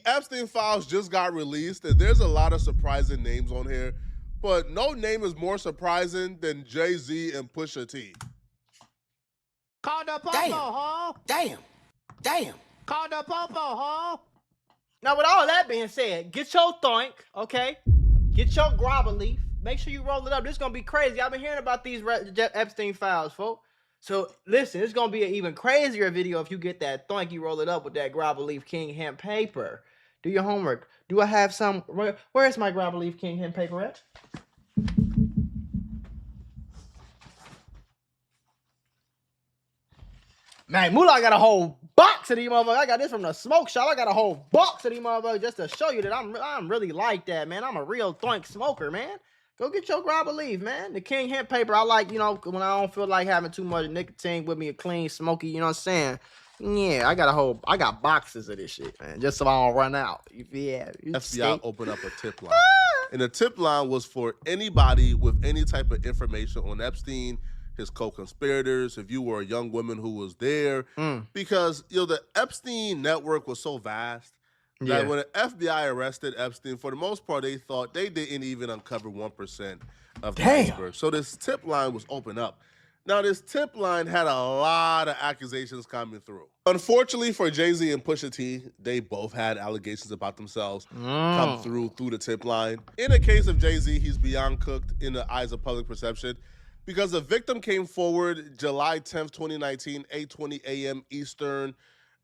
Epstein files just got released, and there's a lot of surprising names on here, but no name is more surprising than Jay-Z and Pusha-T. Call the popo, ho! Damn. Call the popo, ho! Now, with all that being said, get your thunk, okay? Get your grabber leaf. Make sure you roll it up. This is going to be crazy. I've been hearing about these Epstein files, folks. So, listen, it's going to be an even crazier video if you get that thunk, you roll it up with that grabber leaf king hemp paper. Do your homework. Do I have some? Where's my grabber leaf king hemp paper at? Man, Mula, I got a whole box of these motherfuckers. I got this from the smoke shop. I got a whole box of these motherfuckers just to show you that I'm really like that, man. I'm a real thunk smoker, man. Go get your grabber leaf, man. The king hemp paper, I like, you know, when I don't feel like having too much nicotine with me, a clean, smoky, you know what I'm saying? Yeah, I got boxes of this shit, man, just so I don't run out. Yeah. FBI opened up a tip line. And the tip line was for anybody with any type of information on Epstein, his co-conspirators, if you were a young woman who was there, because the Epstein network was so vast that when the FBI arrested Epstein, for the most part, they thought they didn't even uncover 1% of the iceberg. So this tip line was opened up. Now, this tip line had a lot of accusations coming through. Unfortunately for Jay-Z and Pusha T, they both had allegations about themselves come through the tip line. In the case of Jay-Z, he's beyond cooked in the eyes of public perception, because the victim came forward July 10th, 2019, 8:20 a.m. Eastern.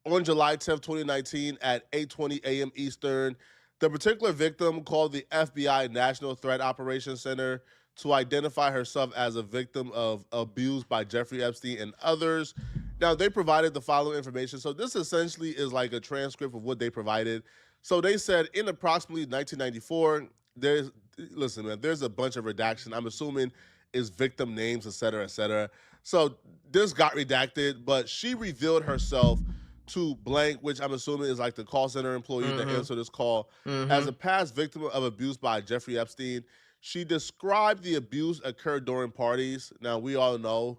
On July 10th, 2019 at 8:20 a.m. Eastern, the particular victim called the FBI National Threat Operations Center to identify herself as a victim of abuse by Jeffrey Epstein and others. Now, they provided the following information. So this essentially is like a transcript of what they provided. So they said in approximately 1994, there's a bunch of redaction. I'm assuming is victim names, et cetera, et cetera. So this got redacted, but she revealed herself to blank, which I'm assuming is like the call center employee that answered this call, as a past victim of abuse by Jeffrey Epstein. She described the abuse occurred during parties. Now, we all know,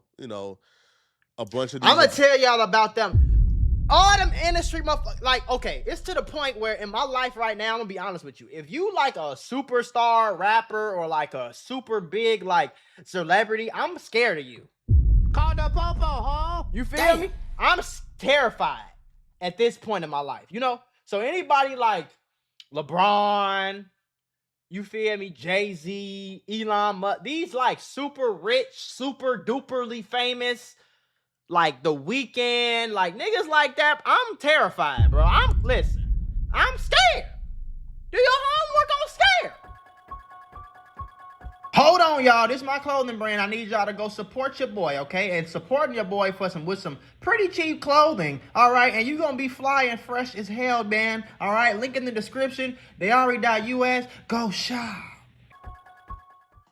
a bunch of these. I'm going to tell y'all about them. All them industry motherfuckers, like, okay, it's to the point where in my life right now, I'm going to be honest with you. If you like a superstar rapper or like a super big, like, celebrity, I'm scared of you. Call the popo, ho! You feel me? I'm terrified at this point in my life, So anybody like LeBron, you feel me, Jay-Z, Elon Musk, these like super rich, super duperly famous, like The Weeknd, like niggas like that, I'm terrified, bro. I'm scared. Do your homework, I'm scared. Hold on, y'all. This is my clothing brand. I need y'all to go support your boy, okay? And supporting your boy with some pretty cheap clothing, all right? And you're going to be fly and fresh as hell, man, all right? Link in the description. Theari.us. Go shop.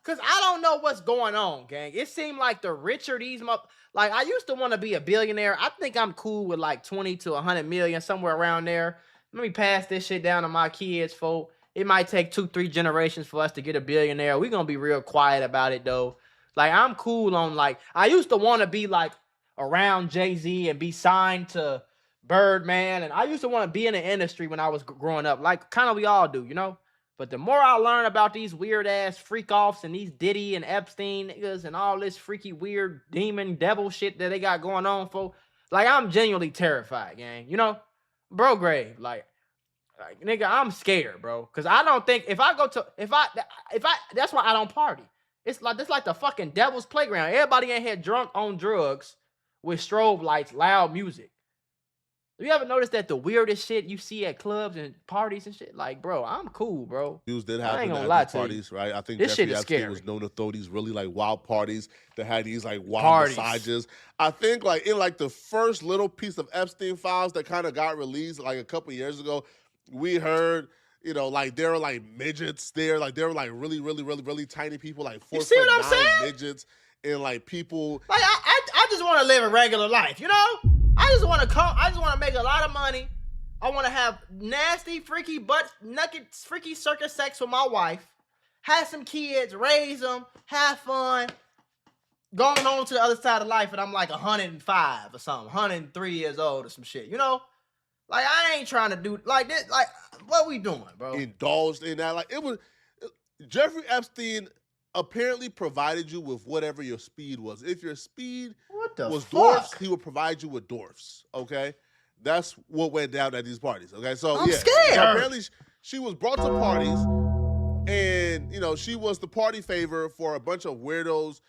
Because I don't know what's going on, gang. It seemed like the richer these like, I used to want to be a billionaire. I think I'm cool with like 20 to 100 million, somewhere around there. Let me pass this shit down to my kids, folks. It might take 2-3 generations for us to get a billionaire. We're going to be real quiet about it, though. Like, I'm cool on, like, I used to want to be, like, around Jay-Z and be signed to Birdman. And I used to want to be in the industry when I was growing up. Like, kind of we all do, But the more I learn about these weird-ass freak-offs and these Diddy and Epstein niggas and all this freaky, weird, demon, devil shit that they got going on, folks, like, I'm genuinely terrified, gang. Bro grave, like, nigga, I'm scared, bro. Cause I don't think if I that's why I don't party. It's like the fucking devil's playground. Everybody in here drunk on drugs with strobe lights, loud music. Have you ever noticed that the weirdest shit you see at clubs and parties and shit? Like, bro, I'm cool, bro. News did happen at these parties, right? I think Jeffrey Epstein was known to throw these really like wild parties that had these like wild massages. I think like in like the first little piece of Epstein files that kind of got released like a couple years ago, we heard, like there were like midgets there, like there were like really, really, really, really tiny people, like 4'9" midgets, and like people. Like I just want to live a regular life, I just want to make a lot of money. I want to have nasty, freaky, naked, freaky circus sex with my wife, have some kids, raise them, have fun, going on to the other side of life, and I'm like 105 or something, 103 years old or some shit, Like, I ain't trying to do like this. Like, What we doing, bro? Indulged in that. Like, it was Jeffrey Epstein apparently provided you with whatever your speed was. If your speed was dwarfs, he would provide you with dwarfs. Okay, that's what went down at these parties. Okay, so I'm yeah, scared. so apparently she was brought to parties, and she was the party favor for a bunch of weirdos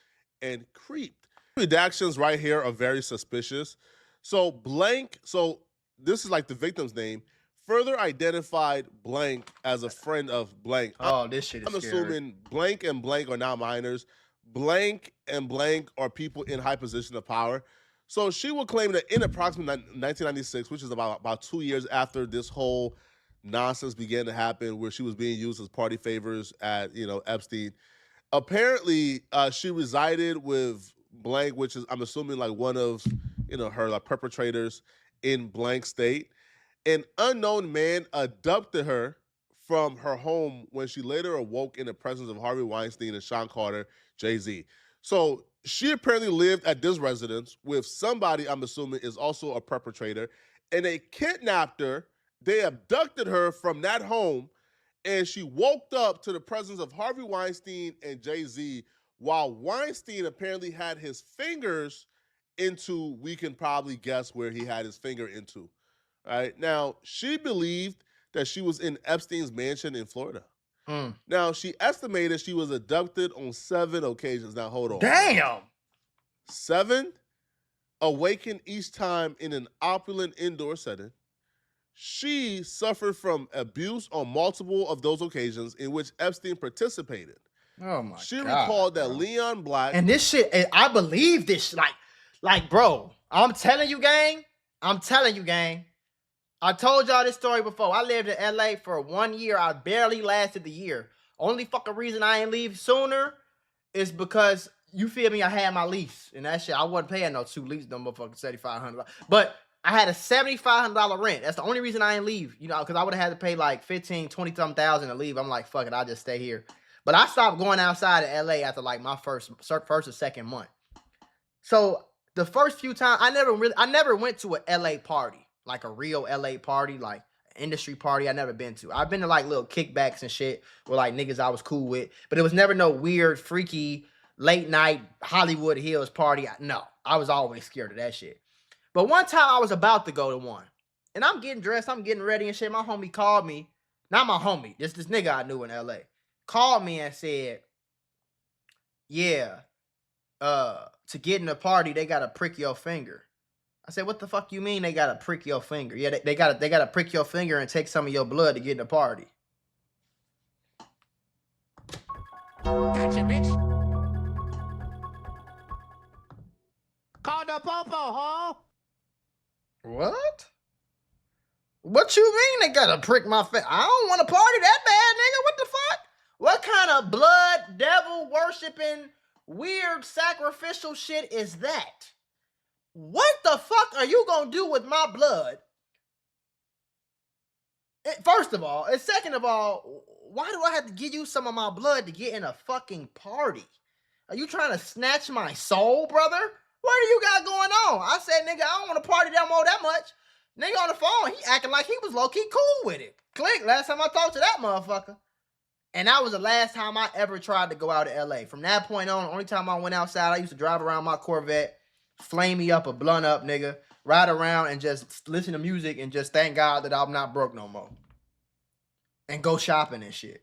and creeped. Redactions right here are very suspicious. So blank. So this is like the victim's name. Further identified blank as a friend of blank. Oh, this shit is I'm scary. assuming blank and blank are now minors. Blank and blank are people in high position of power. So she will claim that in approximately 1996, which is about 2 years after this whole nonsense began to happen, where she was being used as party favors at Epstein. Apparently, she resided with blank, which is I'm assuming like one of her like perpetrators in blank state. An unknown man abducted her from her home when she later awoke in the presence of Harvey Weinstein and Sean Carter, Jay-Z. So she apparently lived at this residence with somebody I'm assuming is also a perpetrator, and they kidnapped her. They abducted her from that home, and she woke up to the presence of Harvey Weinstein and Jay-Z, while Weinstein apparently had his fingers into, we can probably guess where he had his finger into. Right now, she believed that she was in Epstein's mansion in Florida. Now, she estimated she was abducted on 7 occasions. Now, hold on. Damn. 7, awakened each time in an opulent indoor setting. She suffered from abuse on multiple of those occasions in which Epstein participated. Oh my God. She recalled that Leon Black. And this shit, I believe this. Like, bro, I'm telling you, gang. I told y'all this story before. I lived in LA for 1 year. I barely lasted the year. Only fucking reason I ain't leave sooner is because, you feel me, I had my lease. And that shit, I wasn't paying no 2 lease, no motherfucking $7,500. But I had a $7,500 rent. That's the only reason I ain't leave. Because I would have had to pay like $15,000, $20,000 to leave. I'm like, fuck it, I'll just stay here. But I stopped going outside of LA after like my first or second month. So the first few times, I never went to a LA party. Like a real LA party, like industry party, I never been to. I've been to like little kickbacks and shit with like niggas I was cool with, but it was never no weird, freaky, late night Hollywood Hills party. No, I was always scared of that shit. But one time I was about to go to one, and I'm getting dressed, I'm getting ready and shit. My homie called me, not my homie, this nigga I knew in LA, called me and said, yeah, to get in the party, they gotta prick your finger. I said, what the fuck you mean they gotta prick your finger? Yeah, they gotta prick your finger and take some of your blood to get in the party. Gotcha, bitch. Call the popo, ho. What? What you mean they gotta prick my finger? I don't want to party that bad, nigga. What the fuck? What kind of blood, devil worshipping, weird sacrificial shit is that? What the fuck are you gonna do with my blood? First of all, and second of all, why do I have to give you some of my blood to get in a fucking party? Are you trying to snatch my soul, brother? What do you got going on? I said, nigga, I don't want to party that much. Nigga on the phone, he acting like he was low-key cool with it. Click, last time I talked to that motherfucker. And that was the last time I ever tried to go out to LA. From that point on, the only time I went outside, I used to drive around my Corvette, flame me up a blunt up, nigga, ride around and just listen to music and just thank God that I'm not broke no more. And go shopping and shit.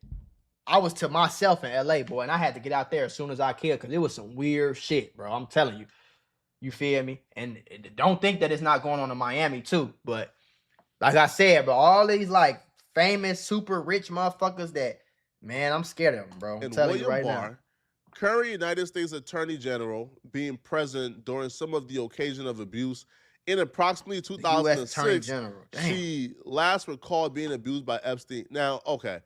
I was to myself in LA, boy, and I had to get out there as soon as I could because it was some weird shit, bro. I'm telling you. You feel me? And don't think that it's not going on in Miami, too. But like I said, bro, all these, like, famous, super rich motherfuckers that, man, I'm scared of them, bro. I'm telling you right now. Current United States Attorney General, being present during some of the occasion of abuse in approximately 2006, she last recalled being abused by Epstein. Now, okay,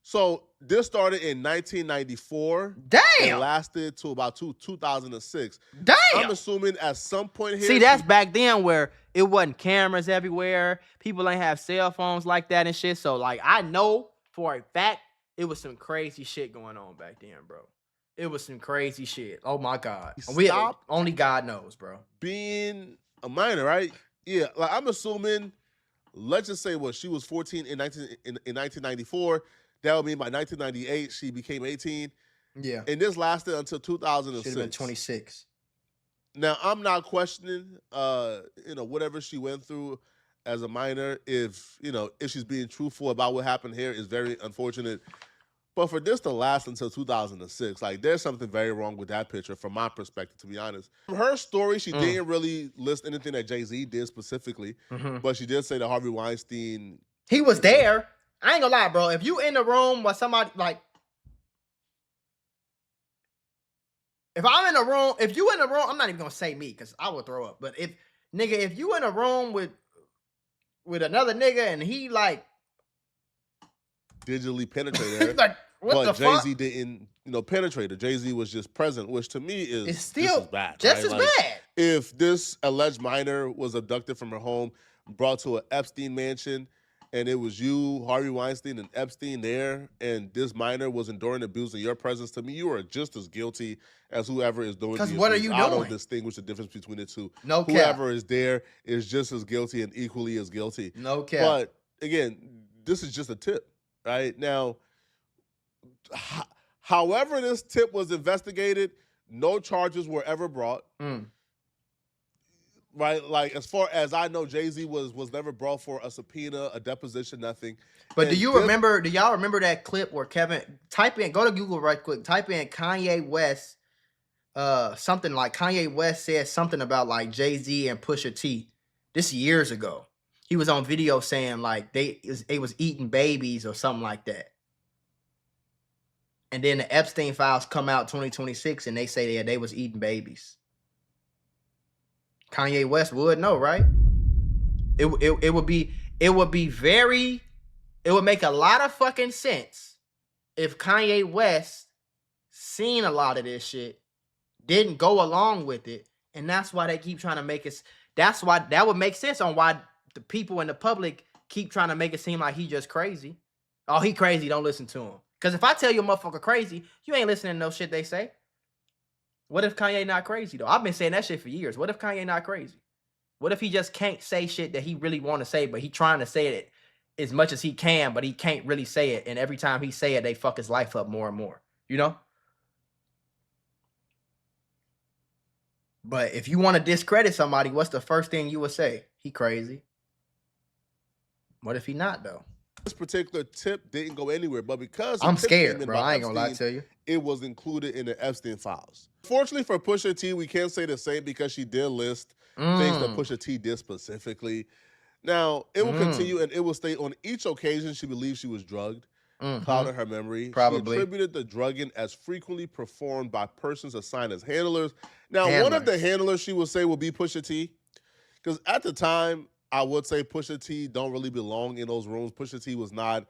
so this started in 1994. Damn. And lasted to about 2006. Damn. I'm assuming at some point here. See, that's back then where it wasn't cameras everywhere. People ain't have cell phones like that and shit. So, like, I know for a fact it was some crazy shit going on back then, bro. It was some crazy shit. Oh my God. Only God knows, bro. Being a minor, right? Yeah, like I'm assuming let's just say she was 14 in 1994. That would mean by 1998 she became 18. Yeah. And this lasted until 2006. Should have been 26. Now, I'm not questioning, whatever she went through as a minor. If she's being truthful about what happened here is very unfortunate. But for this to last until 2006, like, there's something very wrong with that picture from my perspective, to be honest. From her story, she didn't really list anything that Jay-Z did specifically, but she did say that Harvey Weinstein... He was there. I ain't gonna lie, bro. If you in the room with somebody, like... If I'm in a room, if you in the room, I'm not even gonna say me, because I would throw up. But if you in a room with another nigga and he, like... digitally penetrated her. Like, what the fuck? Jay-Z didn't, penetrate her. Jay-Z was just present, which to me it's still bad. Just as bad. If this alleged minor was abducted from her home, brought to an Epstein mansion, and it was you, Harvey Weinstein, and Epstein there, and this minor was enduring abuse in your presence, to me, you are just as guilty as whoever is doing the abuse. What are you doing? I don't distinguish the difference between the two. No cap. Whoever is there is just as guilty and equally as guilty. No cap. But, again, this is just a tip, right? Now, however this tip was investigated, no charges were ever brought. Right? Like, as far as I know, Jay-Z was never brought for a subpoena, a deposition, nothing. But do y'all remember that clip where go to Google right quick, type in Kanye West, something like Kanye West said something about like Jay-Z and Pusha T. This years ago. He was on video saying like they was eating babies or something like that. And then the Epstein files come out 2026 and they say that they was eating babies. Kanye West would know, right? It would make a lot of fucking sense if Kanye West seen a lot of this shit, didn't go along with it, and that's why they keep trying to make it. That's why that would make sense on why the people in the public keep trying to make it seem like he just crazy. Oh, he crazy, don't listen to him. Because if I tell you a motherfucker crazy, you ain't listening to no shit they say. What if Kanye not crazy, though? I've been saying that shit for years. What if Kanye not crazy? What if he just can't say shit that he really want to say, but he trying to say it as much as he can, but he can't really say it, and every time he say it, they fuck his life up more and more, you know? But if you want to discredit somebody, what's the first thing you would say? He crazy. What if he not, though? This particular tip didn't go anywhere, but because I'm scared, bro. I ain't gonna lie to you. It was included in the Epstein files. Fortunately for Pusha T, we can't say the same because she did list things that Pusha T did specifically. Now, it will continue and it will state on each occasion she believes she was drugged, clouding her memory. Probably. She attributed the drugging as frequently performed by persons assigned as handlers. Now, one of the handlers she would say will be Pusha T, because at the time, I would say Pusha T don't really belong in those rooms. Pusha T was not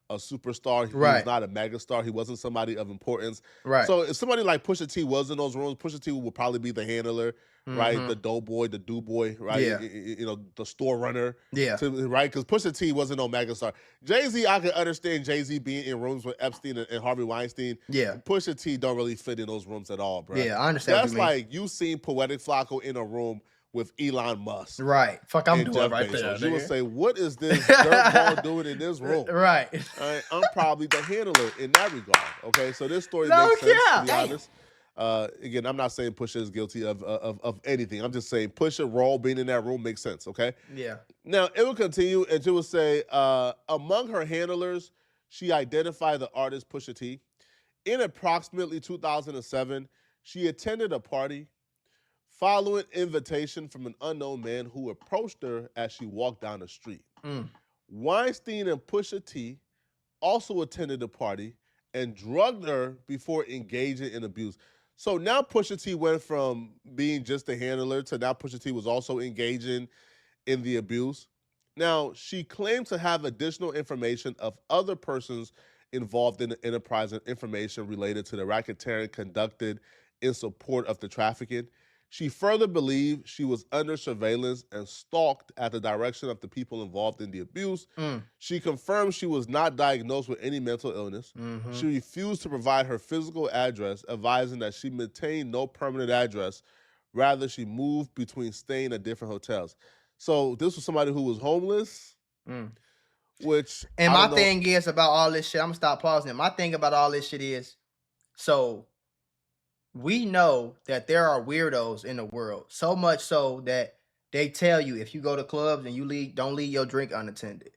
a superstar. He was not a megastar. He wasn't somebody of importance. Right. So if somebody like Pusha T was in those rooms, Pusha T would probably be the handler, right? The doughboy, the do-boy, right? Yeah. The store runner. Yeah. Right? Because Pusha T wasn't no megastar. Jay-Z, I could understand Jay-Z being in rooms with Epstein and Harvey Weinstein. Yeah. Pusha T don't really fit in those rooms at all, bro. Yeah, I understand That's what you mean. like you seen Poetic Flacco in a room with Elon Musk. Right. Fuck, I'm doing Jeff right Bezos. there. You would say, what is this dirtball doing in this room? Right. I'm probably the handler in that regard. Okay, so this story makes sense, to be honest. Again, I'm not saying Pusha is guilty of anything. I'm just saying Pusha role being in that room makes sense, okay? Yeah. Now, it will continue, and she will say, among her handlers, she identified the artist Pusha T. In approximately 2007, she attended a party following invitation from an unknown man who approached her as she walked down the street. Weinstein and Pusha T also attended the party and drugged her before engaging in abuse. So now Pusha T went from being just a handler to now Pusha T was also engaging in the abuse. Now, she claimed to have additional information of other persons involved in the enterprise and information related to the racketeering conducted in support of the trafficking. She further believed she was under surveillance and stalked at the direction of the people involved in the abuse. She confirmed she was not diagnosed with any mental illness. She refused to provide her physical address, advising that she maintained no permanent address. Rather, she moved between staying at different hotels. So this was somebody who was homeless, Which And I my don't know. thing is about all this shit. I'm gonna stop pausing. My thing about all this shit is, so we know that there are weirdos in the world, so much so that they tell you if you go to clubs and you don't leave your drink unattended,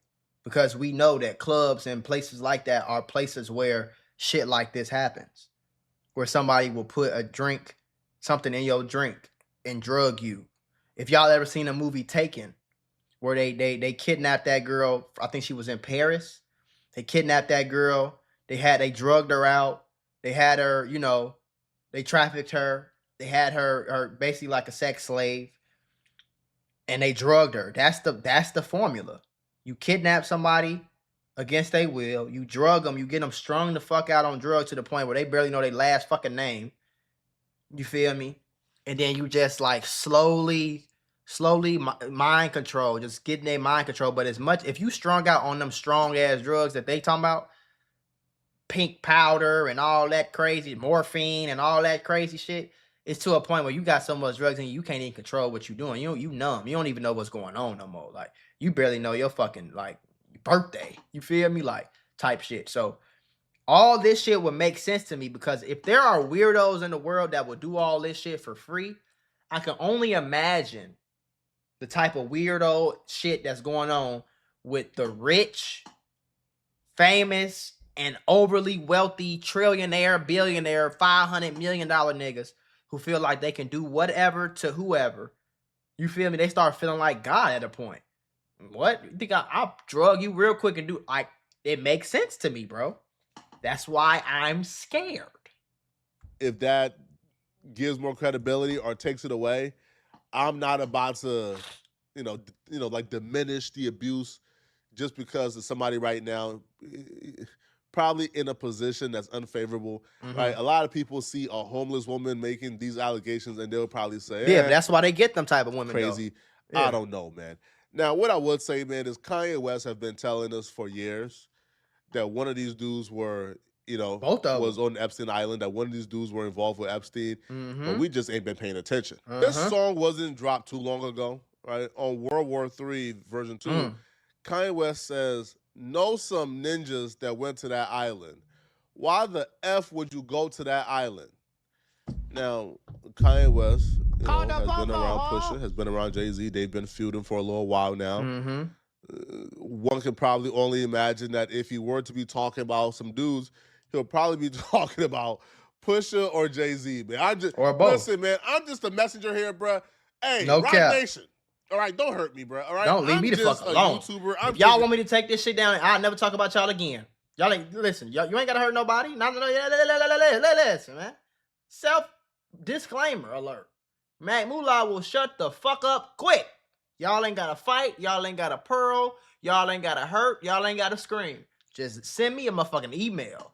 because we know that clubs and places like that are places where shit like this happens, where somebody will put something in your drink and drug you. If y'all ever seen a movie Taken, where they kidnapped that girl, I think she was in Paris. They kidnapped that girl. They drugged her out. They had her, they trafficked her. They had her basically like a sex slave, and they drugged her. That's the formula. You kidnap somebody against their will. You drug them. You get them strung the fuck out on drugs to the point where they barely know their last fucking name. You feel me? And then you just like slowly mind control, just getting their mind control. But if you strung out on them strong ass drugs that they talking about, pink powder and all that crazy morphine and all that crazy shit, it's to a point where you got so much drugs in you can't even control what you're doing. You numb. You don't even know what's going on no more. Like, you barely know your fucking like birthday. You feel me? Like, type shit. So all this shit would make sense to me, because if there are weirdos in the world that would do all this shit for free, I can only imagine the type of weirdo shit that's going on with the rich, famous, and overly wealthy trillionaire, billionaire, $500 million niggas who feel like they can do whatever to whoever. You feel me? They start feeling like God at a point. What? You think I'll drug you real quick and do, like, it makes sense to me, bro. That's why I'm scared. If that gives more credibility or takes it away, I'm not about to, like diminish the abuse just because of somebody right now probably in a position that's unfavorable. Right? A lot of people see a homeless woman making these allegations and they'll probably say, yeah, but that's why they get them type of women. Crazy. Yeah. I don't know, man. Now, what I would say, man, is Kanye West have been telling us for years that one of these dudes were, both of was them on Epstein Island, that one of these dudes were involved with Epstein, but we just ain't been paying attention. This song wasn't dropped too long ago, right? On World War III version 2, Kanye West says, know some ninjas that went to that island. Why the F would you go to that island? Now, Kanye West has been around Pusha, has been around Jay-Z. They've been feuding for a little while now. One can probably only imagine that if he were to be talking about some dudes, he'll probably be talking about Pusha or Jay-Z, man. Or both. Listen, man, I'm just a messenger here, bro. Hey, no Rock cap. Nation. All right, don't hurt me, bro. All right, don't leave me the fuck alone. YouTuber. If y'all want me to take this shit down, I'll never talk about y'all again. Y'all ain't listen. You ain't gotta hurt nobody. No. Listen, man. Self disclaimer alert. Mula will shut the fuck up quick. Y'all ain't gotta fight. Y'all ain't gotta pearl. Y'all ain't gotta hurt. Y'all ain't gotta scream. Just send me a motherfucking email.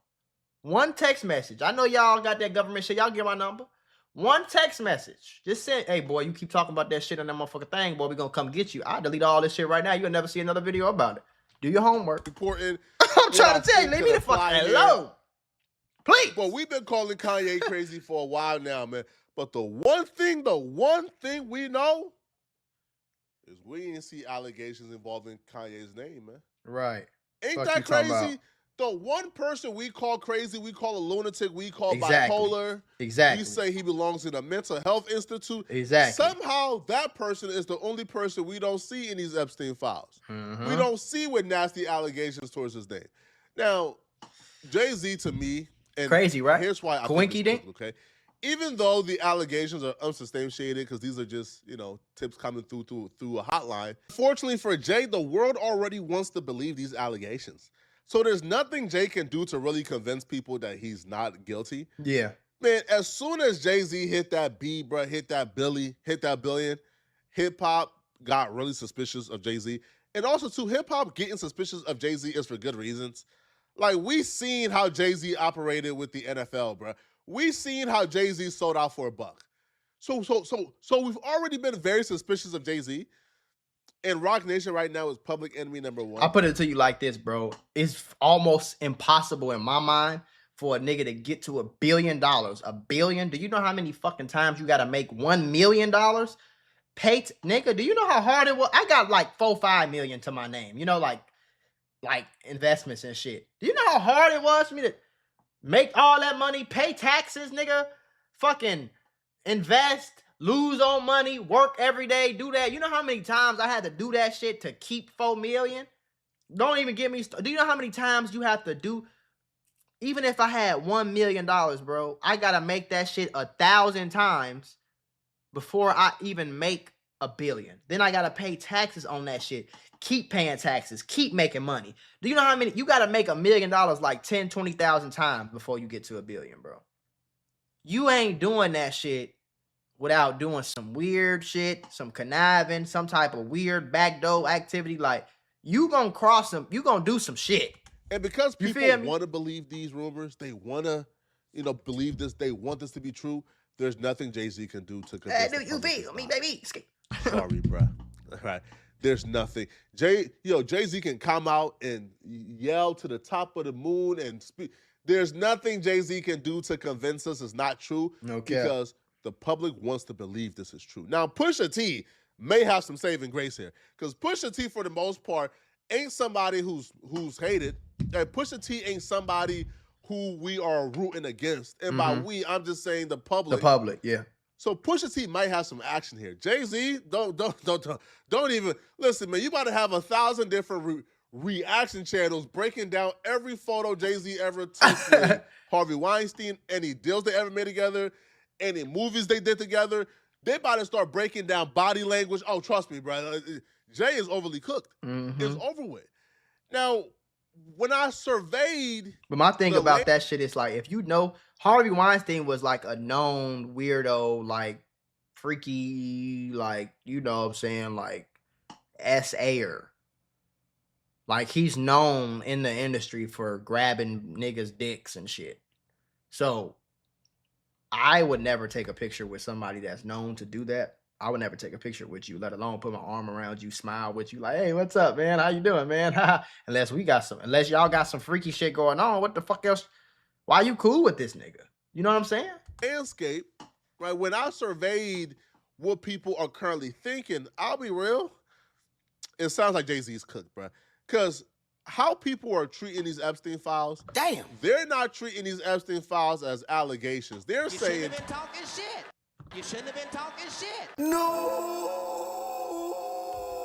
One text message. I know y'all got that government shit. Y'all get my number. One text message. Just send, hey, boy, you keep talking about that shit on that motherfucking thing, boy, we gonna come get you. I'll delete all this shit right now. You'll never see another video about it. Do your homework. Important. I'm trying to tell you, leave me the fuck alone. Please. Well, we've been calling Kanye crazy for a while now, man. But the one thing we know is we didn't see allegations involving Kanye's name, man. Right. Ain't that crazy? The one person we call crazy, we call a lunatic, we call bipolar. Exactly. We say he belongs in a mental health institute. Exactly. Somehow that person is the only person we don't see in these Epstein files. We don't see with nasty allegations towards his name. Now, Jay-Z to me, and crazy, right? Here's why I think it's cool, okay? Even though the allegations are unsubstantiated because these are just, tips coming through a hotline. Fortunately for Jay, the world already wants to believe these allegations. So there's nothing Jay can do to really convince people that he's not guilty. Yeah. Man, as soon as Jay-Z hit that B, bro, hit that billion, hip-hop got really suspicious of Jay-Z. And also, too, hip-hop getting suspicious of Jay-Z is for good reasons. Like, we seen how Jay-Z operated with the NFL, bro. We seen how Jay-Z sold out for $1. So we've already been very suspicious of Jay-Z. And Rock Nation right now is public enemy number one. I'll put it to you like this, bro. It's almost impossible in my mind for a nigga to get to $1 billion. $1 billion? Do you know how many fucking times you got to make $1 million nigga, do you know how hard it was? I got like 4-5 million to my name, you know, like investments and shit. Do you know how hard it was for me to make all that money, pay taxes, nigga, fucking invest, lose on money, work every day, do that? You know how many times I had to do that shit to keep 4 million? Don't even get me started. Do you know how many times you have to do? Even if I had $1 million, bro, I gotta make that shit 1,000 times before I even make $1 billion. Then I gotta pay taxes on that shit. Keep paying taxes. Keep making money. Do you know how many? You gotta make $1 million like 10, 20,000 times before you get to $1 billion, bro. You ain't doing that shit without doing some weird shit, some conniving, some type of weird backdoor activity. Like, you gonna cross them, you gonna do some shit. And because people want to believe these rumors, they want to, believe this, they want this to be true, there's nothing Jay-Z can do to convince the you feel me, baby? Sorry, bruh. All right. There's nothing. Jay-Z can come out and yell to the top of the moon and speak. There's nothing Jay-Z can do to convince us it's not true. Okay. Because the public wants to believe this is true. Now, Pusha-T may have some saving grace here. Because Pusha-T, for the most part, ain't somebody who's hated. And Pusha-T ain't somebody who we are rooting against. And by we, I'm just saying the public. The public, yeah. So Pusha-T might have some action here. Jay-Z, don't even listen, man. You about to have 1,000 different reaction channels breaking down every photo Jay-Z ever took with Harvey Weinstein, any deals they ever made together, any movies they did together. They about to start breaking down body language. Oh, trust me, bro. Jay is overly cooked. It's over with. Now, when I surveyed... But my thing about that shit is, like, if you know, Harvey Weinstein was, like, a known weirdo, like, freaky, like, you know what I'm saying, like, S.A.er. Like, he's known in the industry for grabbing niggas' dicks and shit. So, I would never take a picture with somebody that's known to do that. I would never take a picture with you, let alone put my arm around you, smile with you, like, hey, what's up, man? How you doing, man? unless y'all got some freaky shit going on. What the fuck else? Why you cool with this nigga? You know what I'm saying? Landscape, right? When I surveyed what people are currently thinking, I'll be real, it sounds like Jay-Z's cooked, bro. Because how people are treating these Epstein files, damn, they're not treating these Epstein files as allegations. They're saying, shouldn't have been talking shit. You shouldn't have been talking shit. No!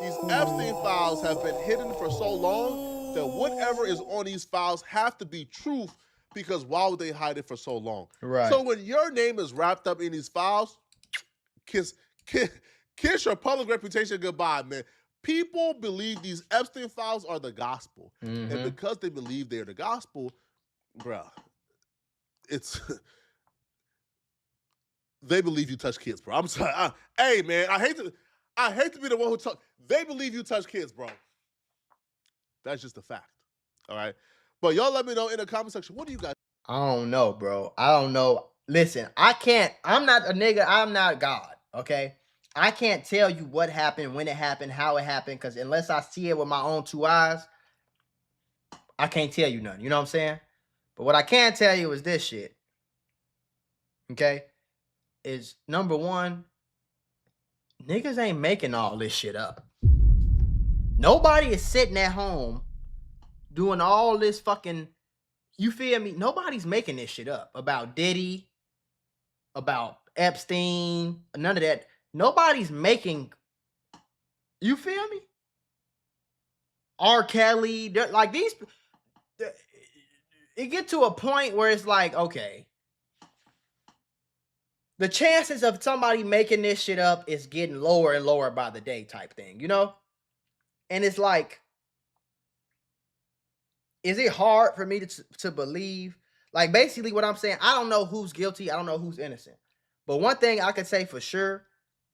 These Epstein files have been hidden for so long that whatever is on these files have to be truth, because why would they hide it for so long? Right. So when your name is wrapped up in these files, kiss your public reputation goodbye, man. People believe these Epstein files are the gospel. And because they believe they're the gospel, bruh, it's... They believe you touch kids, bro. I'm sorry. Hey, man, I hate to be the one who talk. They believe you touch kids, bro. That's just a fact. All right. But y'all let me know in the comment section. What do you guys? I don't know, bro. I don't know. Listen, I'm not a nigga. I'm not God. Okay. I can't tell you what happened, when it happened, how it happened, because unless I see it with my own 2 eyes, I can't tell you nothing. You know what I'm saying? But what I can tell you is this shit. Okay. Is number one, niggas ain't making all this shit up. Nobody is sitting at home doing all this fucking, you feel me? Nobody's making this shit up about Diddy, about Epstein, none of that. Nobody's making, you feel me? R. Kelly, like these, it get to a point where it's like, okay, the chances of somebody making this shit up is getting lower and lower by the day type thing, you know? And it's like, is it hard for me to believe? Like, basically what I'm saying, I don't know who's guilty. I don't know who's innocent. But one thing I can say for sure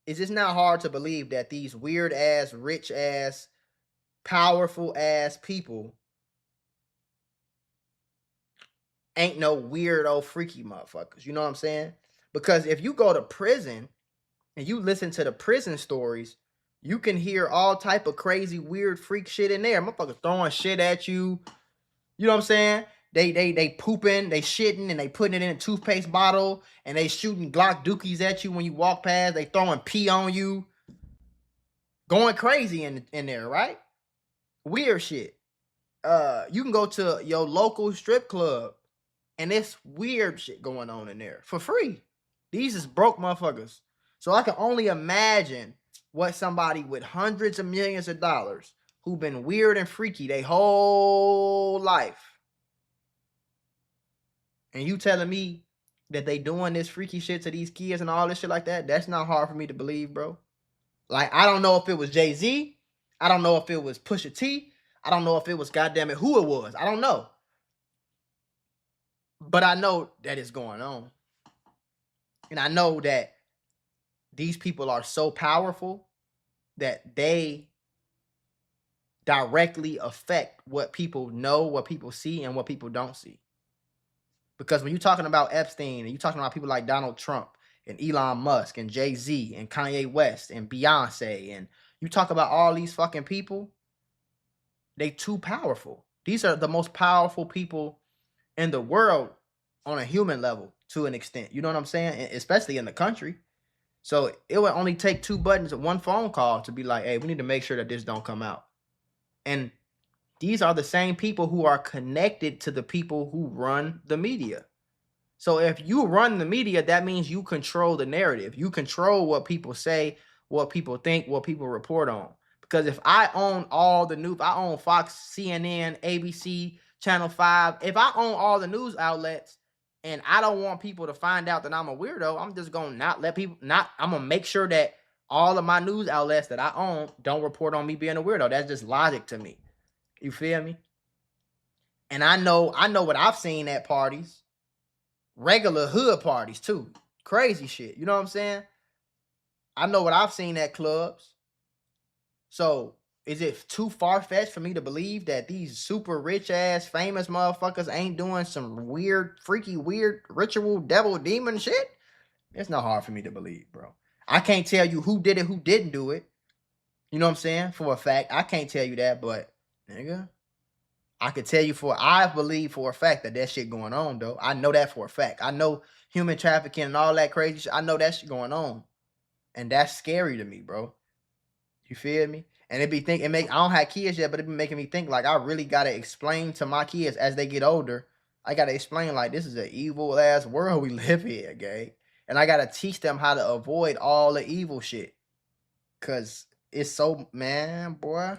is it's not hard to believe that these weird-ass, rich-ass, powerful-ass people ain't no weirdo, freaky motherfuckers. You know what I'm saying? Because if you go to prison and you listen to the prison stories, you can hear all type of crazy, weird, freak shit in there. Motherfuckers throwing shit at you. You know what I'm saying? They pooping, they shitting, and they putting it in a toothpaste bottle, and they shooting Glock dookies at you when you walk past. They throwing pee on you. going crazy in there, right? Weird shit. You can go to your local strip club and it's weird shit going on in there for free. These is broke motherfuckers. So I can only imagine what somebody with hundreds of millions of dollars who been weird and freaky their whole life, and you telling me that they doing this freaky shit to these kids and all this shit like that, that's not hard for me to believe, bro. Like, I don't know if it was Jay-Z. I don't know if it was Pusha-T. I don't know if it was goddamn it who it was. I don't know. But I know that it's going on. And I know that these people are so powerful that they directly affect what people know, what people see, and what people don't see. Because when you're talking about Epstein and you're talking about people like Donald Trump and Elon Musk and Jay-Z and Kanye West and Beyonce, and you talk about all these fucking people, they too powerful. These are the most powerful people in the world on a human level to an extent. You know what I'm saying? Especially in the country. So it would only take 2 buttons and 1 phone call to be like, hey, we need to make sure that this don't come out. And these are the same people who are connected to the people who run the media. So if you run the media, that means you control the narrative. You control what people say, what people think, what people report on. Because if I own all the news, I own Fox, CNN, ABC, Channel 5. If I own all the news outlets and I don't want people to find out that I'm a weirdo, I'm just going to not let people, I'm going to make sure that all of my news outlets that I own don't report on me being a weirdo. That's just logic to me. You feel me? And I know what I've seen at parties. Regular hood parties too. Crazy shit. You know what I'm saying? I know what I've seen at clubs. So is it too far-fetched for me to believe that these super rich ass famous motherfuckers ain't doing some weird, freaky, weird ritual devil demon shit? It's not hard for me to believe, bro. I can't tell you who did it, who didn't do it. You know what I'm saying? For a fact. I can't tell you that, but nigga, I could tell you I believe for a fact that shit going on, though. I know that for a fact. I know human trafficking and all that crazy shit. I know that shit going on. And that's scary to me, bro. You feel me? And I don't have kids yet, but it be making me think like I really gotta explain to my kids as they get older. I gotta explain like this is an evil ass world we live in, okay? And I gotta teach them how to avoid all the evil shit. Cause it's so, man, boy.